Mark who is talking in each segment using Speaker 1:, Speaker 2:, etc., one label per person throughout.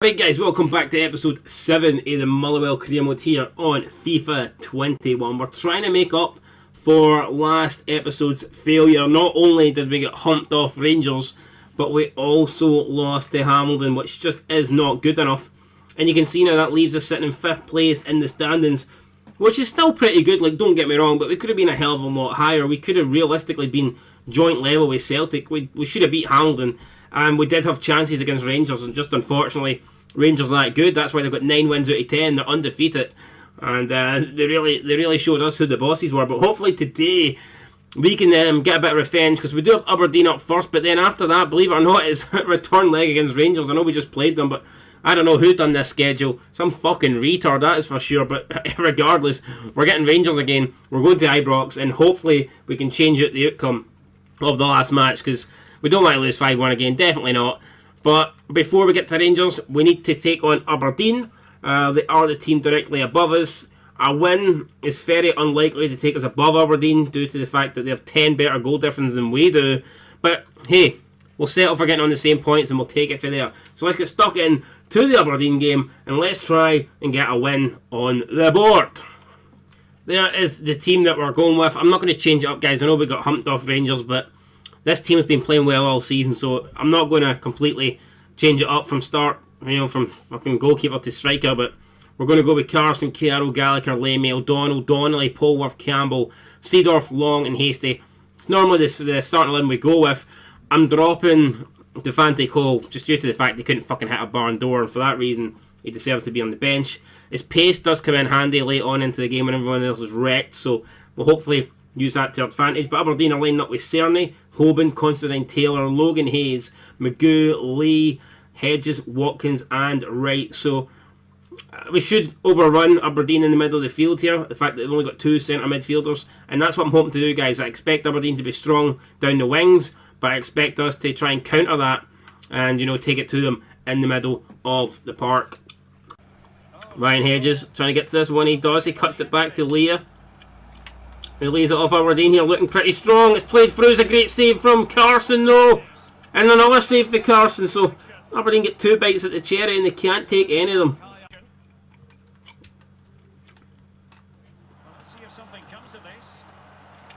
Speaker 1: Right guys, welcome back to episode 7 of the Motherwell career mode here on FIFA 21. We're trying to make up for last episode's failure. Not only did we get humped off Rangers, but we also lost to Hamilton, which just is not good enough. And you can see now that leaves us sitting in 5th place in the standings, which is still pretty good, like don't get me wrong, but we could have been a hell of a lot higher. We could have realistically been joint level with Celtic. We should have beat Hamilton. And we did have chances against Rangers, and just unfortunately, Rangers are that good. That's why they've got 9 wins out of 10. They're undefeated, and they really showed us who the bosses were. But hopefully today we can get a bit of revenge, because we do have Aberdeen up first. But then after that, believe it or not, it's a return leg against Rangers. I know we just played them, but I don't know who done this schedule. Some fucking retard, that is for sure. But regardless, we're getting Rangers again. We're going to Ibrox, and hopefully we can change out the outcome of the last match, because we don't want to lose 5-1 again, definitely not. But before we get to Rangers, we need to take on Aberdeen. They are the team directly above us. A win is very unlikely to take us above Aberdeen due to the fact that they have 10 better goal difference than we do. But hey, we'll settle for getting on the same points and we'll take it for there. So let's get stuck in to the Aberdeen game and let's try and get a win on the board. There is the team that we're going with. I'm not going to change it up, guys. I know we got humped off Rangers, but this team has been playing well all season, so I'm not going to completely change it up from start, from fucking goalkeeper to striker, but we're going to go with Carson, Carroll, Gallagher, Lamey, O'Donnell, Donnelly, Polworth, Campbell, Seedorf, Long and Hasty. It's normally the starting 11 we go with. I'm dropping Devante Cole just due to the fact they couldn't fucking hit a barn door, and for that reason he deserves to be on the bench. His pace does come in handy late on into the game when everyone else is wrecked, so we'll hopefully use that to our advantage. But Aberdeen are lining up with Cerny, Hoban, Constantine, Taylor, Logan Hayes, Magoo, Lee, Hedges, Watkins and Wright. So we should overrun Aberdeen in the middle of the field here. The fact that they've only got 2 centre midfielders, and that's what I'm hoping to do, guys. I expect Aberdeen to be strong down the wings, but I expect us to try and counter that and take it to them in the middle of the park. Ryan Hedges trying to get to this one. He does. He cuts it back to Leah. He lays it off Aberdeen here, looking pretty strong. It's played through. It's a great save from Carson, though. And another save for Carson. So Aberdeen get 2 bites at the cherry and they can't take any of them.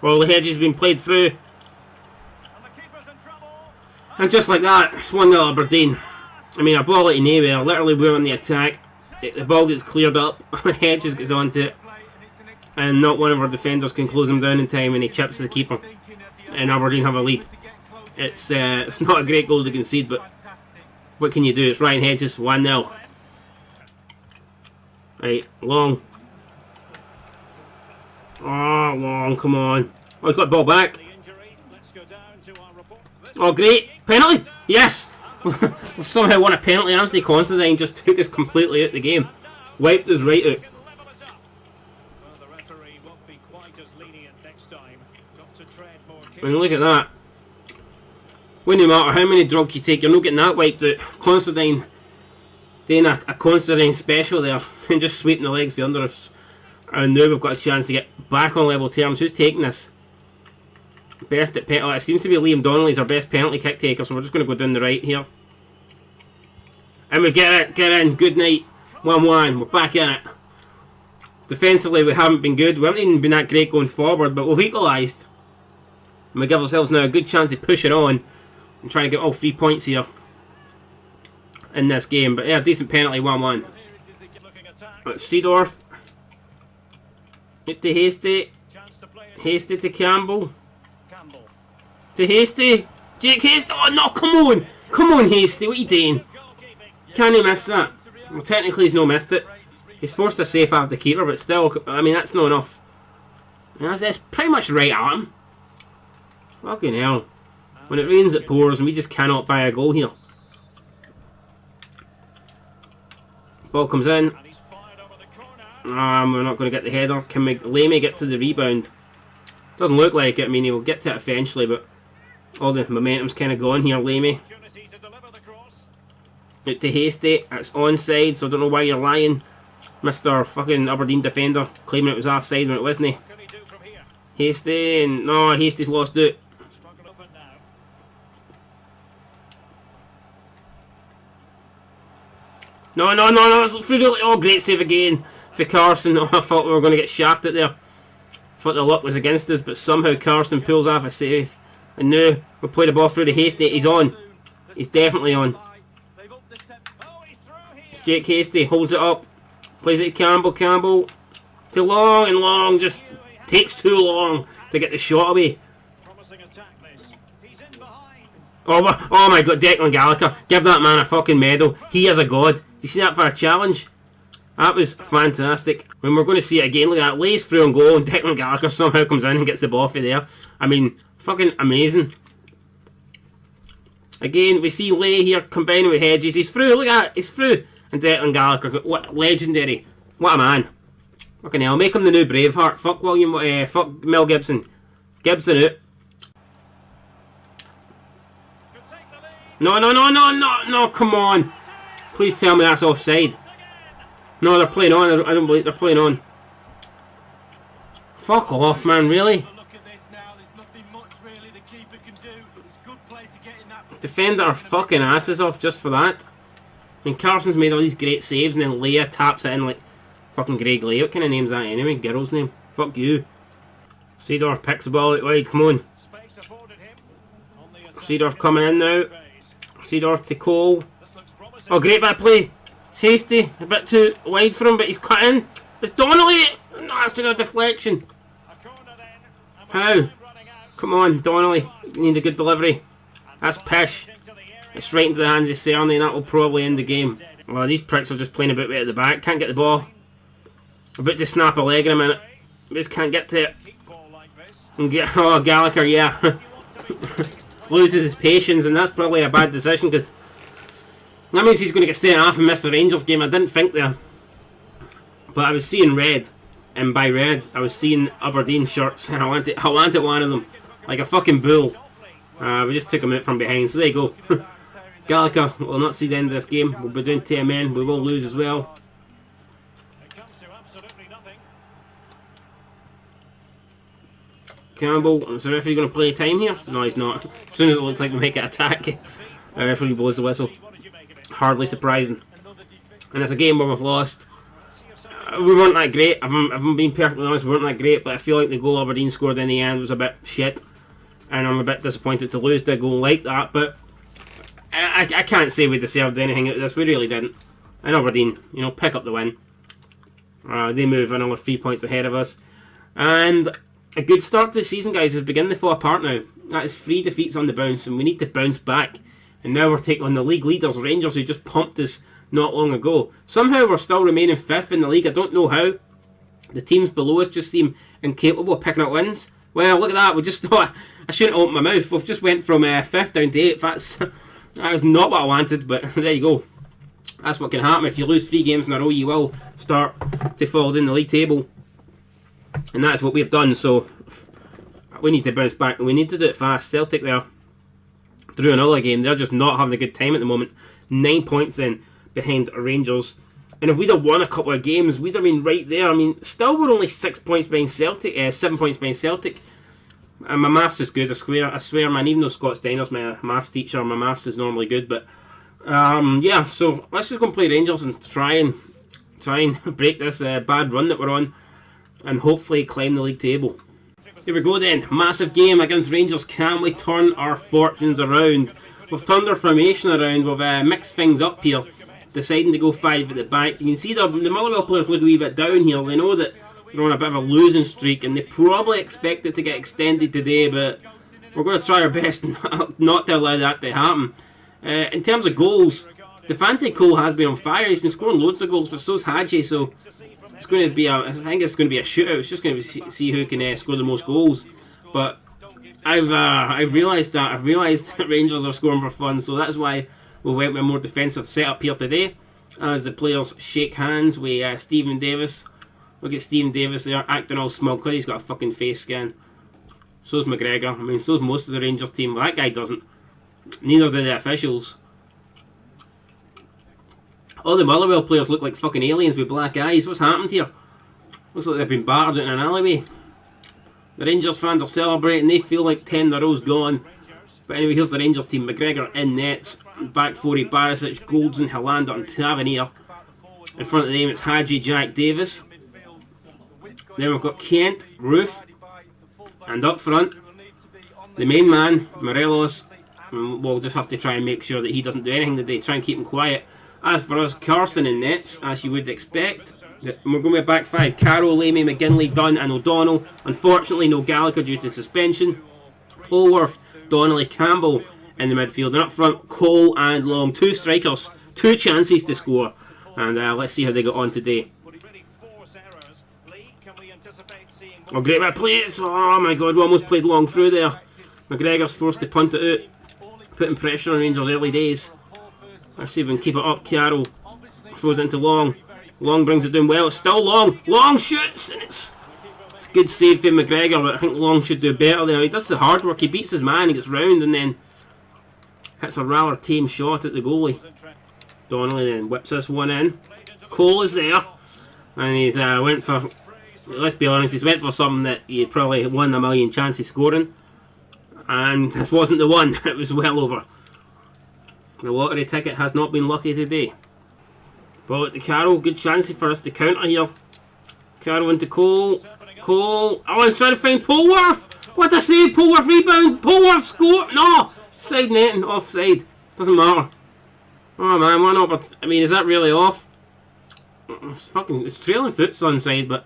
Speaker 1: Well, the hedge has been played through. And just like that, it's 1-0 Aberdeen. I mean, a ball out of nowhere. Literally, we're on the attack. The ball gets cleared up. Hedges gets onto it. And not one of our defenders can close him down in time, and he chips the keeper. And Aberdeen have a lead. It's not a great goal to concede, but what can you do? It's Ryan Hedges, 1-0. Right, Long. Oh, Long, come on. Oh, he's got the ball back. Oh, great. Penalty! Yes! We've somehow won a penalty. Anthony Constantine just took us completely out of the game. Wiped us right out. I mean, look at that. Wouldn't matter how many drugs you take, you're not getting that wiped out. Constantine doing a Constantine special there and just sweeping the legs for under us. And now we've got a chance to get back on level terms. Who's taking this? Best at penalty. It seems to be Liam Donnelly, our best penalty kick taker, so we're just going to go down the right here. And we get it. Get in. Good night. 1-1. We're back in it. Defensively, we haven't been good. We haven't even been that great going forward, but we've equalised. And we give ourselves now a good chance to push it on and try to get all 3 points here in this game. But yeah, decent penalty, 1-1. Seedorf. Hit to Hasty. Hasty to Campbell. To Hasty. Jake Hasty. Oh no, come on. Come on, Hasty. What are you doing? Can he miss that? Well, technically he's no missed it. He's forced a save after the keeper, but still, I mean, that's not enough. That's pretty much right at him. Fucking hell. When it rains it pours and we just cannot buy a goal here. Ball comes in. We're not going to get the header. Can Lamey get to the rebound? Doesn't look like it. I mean, he'll get to it eventually, but all the momentum's kind of gone here, Lamey. Out to Hasty. It's onside, so I don't know why you're lying, Mr. fucking Aberdeen defender, claiming it was offside when it wasn't. Hasty, and no, Hasty's lost out. No, no, no, no. It's through the... Oh, great save again for Carson. Oh, I thought we were going to get shafted there. I thought the luck was against us, but somehow Carson pulls off a save. And now we play the ball through the Hasty. He's on. He's definitely on. It's Jake Hasty. Holds it up. Plays it to Campbell. Campbell. Too long and long. Just takes too long to get the shot away. Oh my god, Declan Gallagher. Give that man a fucking medal. He is a god. You see that for a challenge? That was fantastic. When we're going to see it again, look at that. Lays through and goal, and Declan Gallagher somehow comes in and gets the ball for there. I mean, fucking amazing. Again, we see Lay here combining with Hedges. He's through, look at that. He's through. And Declan Gallagher, what legendary. What a man. Fucking hell, make him the new Braveheart. Fuck William, fuck Mel Gibson. Gibson out. No, no, no, no, no, no, come on. Please tell me that's offside. No, they're playing on. I don't believe they're playing on. Fuck off, man, really? Defender are fucking asses off just for that. I mean, Carson's made all these great saves and then Leia taps it in like fucking Greg Leigh. What kind of name's that anyway? Girl's name. Fuck you. Seedorf picks the ball out wide. Come on. Seedorf coming in now. Seedorf to Cole. Oh, great bad play. It's Hasty. A bit too wide for him, but he's cut in. It's Donnelly. No, that's a deflection. How? Come on, Donnelly. You need a good delivery. That's pish. It's right into the hands of Cerny, and that will probably end the game. Well, these pricks are just playing a bit way at the back. Can't get the ball. About to snap a leg in a minute. Just can't get to it. And get, oh, Gallagher, yeah. Loses his patience, and that's probably a bad decision because that means he's going to get sent off and miss the Rangers game. I didn't think there, but I was seeing red, and by red I was seeing Aberdeen shirts, and I wanted one of them like a fucking bull. We just took him out from behind, so there you go. Gallagher will not see the end of this game. We'll be doing 10 men. We will lose as well. Campbell, is the referee going to play time here? No, he's not. As soon as it looks like we make it attack, the referee blows the whistle. Hardly surprising. And it's a game where we've lost. We weren't that great. If I'm being perfectly honest, we weren't that great, but I feel like the goal Aberdeen scored in the end was a bit shit. And I'm a bit disappointed to lose to a goal like that, but I can't say we deserved anything out of this. We really didn't. And Aberdeen, you know, pick up the win. They move another 3 points ahead of us. And a good start to the season, guys, is beginning to fall apart now. That is 3 defeats on the bounce, and we need to bounce back. And now we're taking on the league leaders, Rangers, who just pumped us not long ago. Somehow we're still remaining 5th in the league. I don't know how. The teams below us just seem incapable of picking up wins. Well, look at that. We just thought... I shouldn't open my mouth. We've just went from 5th down to 8th. That was not what I wanted, but there you go. That's what can happen. If you lose 3 games in a row, you will start to fall down the league table. And that's what we've done, so we need to bounce back, and we need to do it fast. Celtic there, through another game, they're just not having a good time at the moment. 9 points in behind Rangers, and if we'd have won a couple of games, we'd have been right there. I mean, still we're only 6 points behind Celtic, 7 points behind Celtic, and my maths is good, I swear, man. Even though Scott Steiner's my maths teacher, my maths is normally good, but yeah, so let's just go and play Rangers and try and break this bad run that we're on, and hopefully climb the league table. Here we go then, massive game against Rangers. Can we turn our fortunes around? We've turned our formation around, we've mixed things up here, deciding to go 5 at the back. You can see the Motherwell players look a wee bit down here. They know that they're on a bit of a losing streak, and they probably expect it to get extended today, but we're going to try our best not to allow that to happen. In terms of goals, Defante Cole has been on fire. He's been scoring loads of goals, but so's Hadji, so it's going to be I think it's going to be a shootout. It's just going to be see who can score the most goals. But I've realised that Rangers are scoring for fun, so that's why we went with a more defensive setup here today. As the players shake hands with Stephen Davis. Look at Stephen Davis there acting all smug because he's got a fucking face scan. So's McGregor. I mean, so's most of the Rangers team. But that guy doesn't. Neither do the officials. All the Motherwell players look like fucking aliens with black eyes. What's happened here? Looks like they've been battered in an alleyway. The Rangers fans are celebrating. They feel like 10 in a row's gone. But anyway, here's the Rangers team. McGregor in nets. Back 40, Barisic, Goldson, Helander and Tavernier. In front of them it's Hadji, Jack Davis. Then we've got Kent, Roof. And up front, the main man, Morelos. We'll just have to try and make sure that he doesn't do anything today. Try and keep him quiet. As for us, Carson in nets, as you would expect. We're going with a back five. Carroll, Lamey, McGinley, Dunn and O'Donnell. Unfortunately, no Gallagher due to suspension. Holworth, Donnelly, Campbell in the midfield. And up front, Cole and Long. Two strikers, two chances to score. And let's see how they got on today. Oh, great bit of plays. Oh my god, we almost played Long through there. McGregor's forced to punt it out. Putting pressure on Rangers early days. Let's see if we can keep it up. Carroll throws it into Long. Long brings it down well. It's still Long. Long shoots, and it's a good save for McGregor, but I think Long should do better there. He does the hard work. He beats his man. He gets round and then hits a rather tame shot at the goalie. Donnelly then whips this one in. Cole is there, and he's went for. Let's be honest, he's went for something that he had probably won a million chances scoring, and this wasn't the one. It was well over. The lottery ticket has not been lucky today. But the Carroll, good chance for us to counter here. Carroll into Cole. Cole. Oh, he's trying to find Polworth. What a save. Polworth rebound. Polworth score. No. Side netting. Offside. Doesn't matter. Oh man, why not? But I mean, is that really off? It's trailing foot's onside, but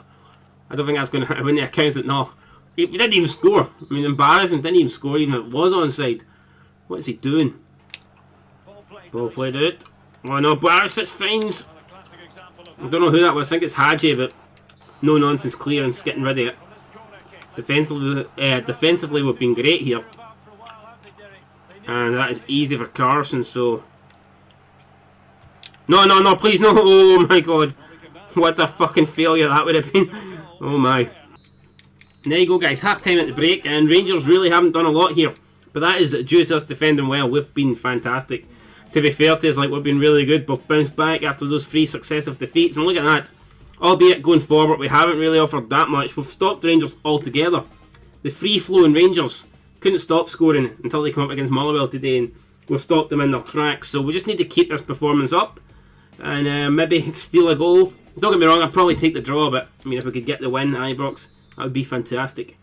Speaker 1: I don't think that's going to happen. When they account it, no. He didn't even score. I mean, embarrassing. Didn't even score even if it was onside. What is he doing? Ball played out. Oh no, Barisic finds. I don't know who that was. I think it's Hadji, but no nonsense clearance, getting rid of it. Defensively, we've been great here, and that is easy for Carson. So, no, please no! Oh my god, what a fucking failure that would have been. Oh my. And there you go, guys. Half time at the break, and Rangers really haven't done a lot here, but that is due to us defending well. We've been fantastic. To be fair to us, like, we've been really good. We've bounced back after those 3 successive defeats. And look at that. Albeit going forward, we haven't really offered that much. We've stopped Rangers altogether. The free-flowing Rangers couldn't stop scoring until they come up against Motherwell today. And we've stopped them in their tracks. So we just need to keep this performance up. And maybe steal a goal. Don't get me wrong, I'd probably take the draw. But, I mean, if we could get the win at Ibrox, that would be fantastic.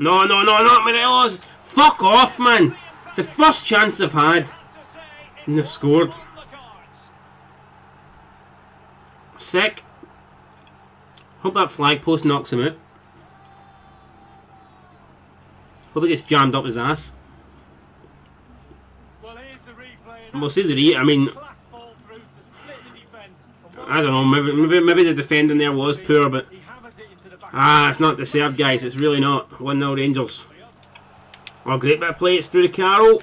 Speaker 1: No, not Morelos. Fuck off, man. It's the first chance they've had. And they've scored. Sick. Hope that flag post knocks him out. Hope it gets jammed up his ass. And we'll see the I mean, I don't know, maybe the defending there was poor, but it's not deserved, guys. It's really not. 1-0 Rangers. Oh, great bit of play. It's through the Carroll.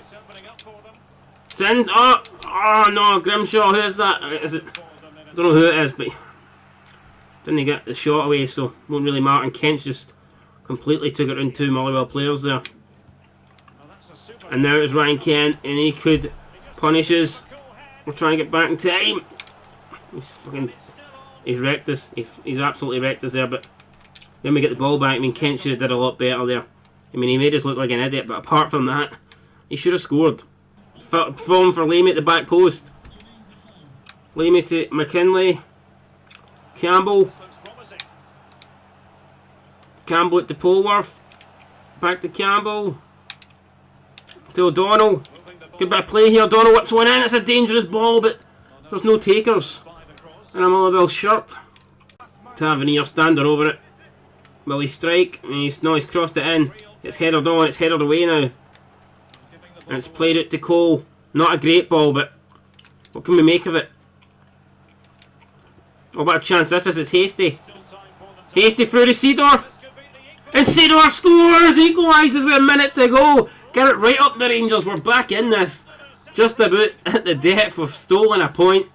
Speaker 1: It's in. Oh no, Grimshaw. Who is that? Is it? I don't know who it is, but didn't get the shot away, so won't really matter. And Kent just completely took it into Motherwell players there. And now it's Ryan Kent, and he could punish us. We're trying to get back in time. He's wrecked us. He's absolutely wrecked us there, but then we get the ball back. I mean, Kent should have did a lot better there. I mean, he made us look like an idiot, but apart from that, he should have scored. Falling for Lamey at the back post. Lamey to McKinley. Campbell. Campbell to Polworth. Back to Campbell. To O'Donnell. Good bit of play here. O'Donnell whips one in. It's a dangerous ball, but there's no takers. And a Motherwell shirt. Tavernier standing over it. Will he strike? He's crossed it in. It's headed on. It's headed away now. And it's played out to Cole. Not a great ball, but what can we make of it? Oh, what a chance this is. It's Hasty. Hasty through to Seedorf. And Seedorf scores! Equalises with a minute to go. Get it right up the Rangers. We're back in this. Just about at the depth. We've stolen a point.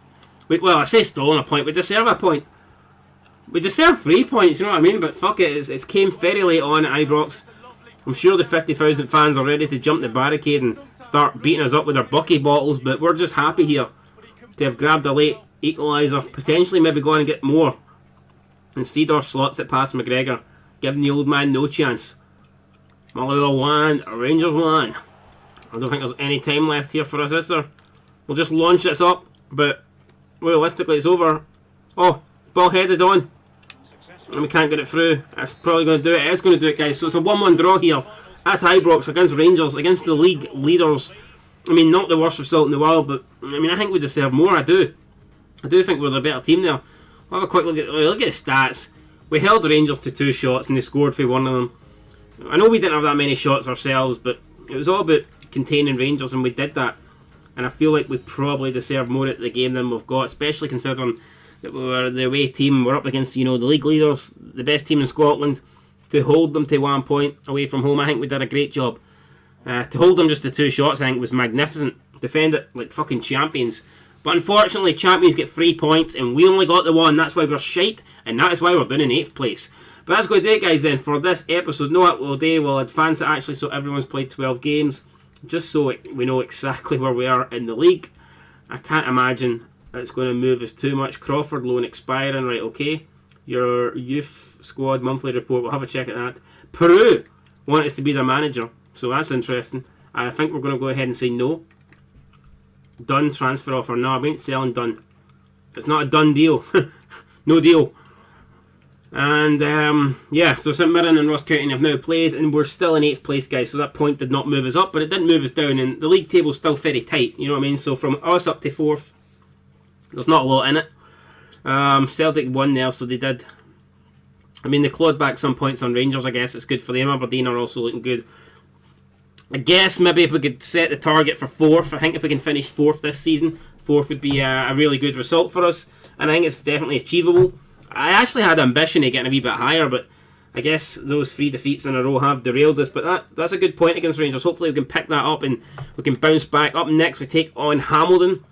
Speaker 1: Well, I say stolen a point. We deserve a point. We deserve 3 points, you know what I mean? But fuck it. It's came very late on at Ibrox. I'm sure the 50,000 fans are ready to jump the barricade and start beating us up with their bucky bottles. But we're just happy here to have grabbed a late equaliser. Potentially maybe go on and get more. And Seedorf slots it past McGregor, giving the old man no chance. Motherwell 1, Rangers 1. I don't think there's any time left here for us, is there? We'll just launch this up, but realistically it's over. Oh, ball headed on. And we can't get it through. That's probably going to do it. It is going to do it, guys. So it's a 1-1 draw here at Ibrox against Rangers, against the league leaders. I mean, not the worst result in the world, but I mean, I think we deserve more. I do think we're the better team there. We'll have a quick look at the stats. We held Rangers to 2 shots and they scored for one of them. I know we didn't have that many shots ourselves, but it was all about containing Rangers, and we did that. And I feel like we probably deserve more at the game than we've got, especially considering that we were the away team. We're up against, you know, the league leaders, the best team in Scotland. To hold them to 1 point away from home, I think we did a great job. To hold them just to 2 shots, I think was magnificent. Defend it like fucking champions. But unfortunately, champions get 3 points, and we only got the 1. That's why we're shite, and that is why we're down in 8th place. But that's going to do it, guys, then, for this episode. No, we'll advance it, actually, so everyone's played 12 games. Just so we know exactly where we are in the league. I can't imagine it's going to move us too much. Crawford loan expiring, right, okay. Your youth squad monthly report, we'll have a check at that. Peru want us to be their manager, so that's interesting. I think we're going to go ahead and say no. Done transfer offer. No, we ain't selling Dunn. It's not a done deal. No deal. And yeah, so St Mirren and Ross County have now played, and we're still in 8th place, guys. So that point did not move us up, but it didn't move us down, and the league table's still very tight. You know what I mean? So from us up to 4th, there's not a lot in it. Celtic won there, so they did. I mean, they clawed back some points on Rangers. I guess it's good for them. Aberdeen are also looking good. I guess maybe if we could set the target for 4th, I think if we can finish 4th this season, 4th would be a really good result for us, and I think it's definitely achievable. I actually had ambition of getting a wee bit higher, but I guess those 3 defeats in a row have derailed us. But that's a good point against Rangers. Hopefully we can pick that up and we can bounce back. Up next we take on Hamilton,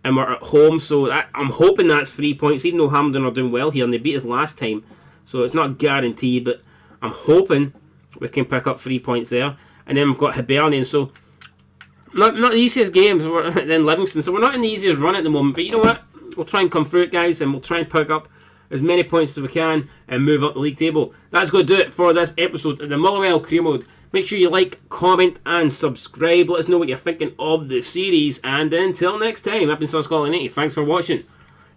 Speaker 1: and we're at home, so I'm hoping that's 3 points, even though Hamilton are doing well here and they beat us last time. So it's not guaranteed, but I'm hoping we can pick up 3 points there. And then we've got Hibernian, so not the easiest games. Then Livingston, so we're not in the easiest run at the moment. But you know what? We'll try and come through it, guys, and we'll try and pick up as many points as we can and move up the league table. That's going to do it for this episode of the Motherwell Career Mode. Make sure you like, comment, and subscribe. Let us know what you're thinking of the series. And until next time, I've been Scotland 80. Thanks for watching,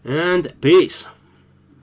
Speaker 1: and peace.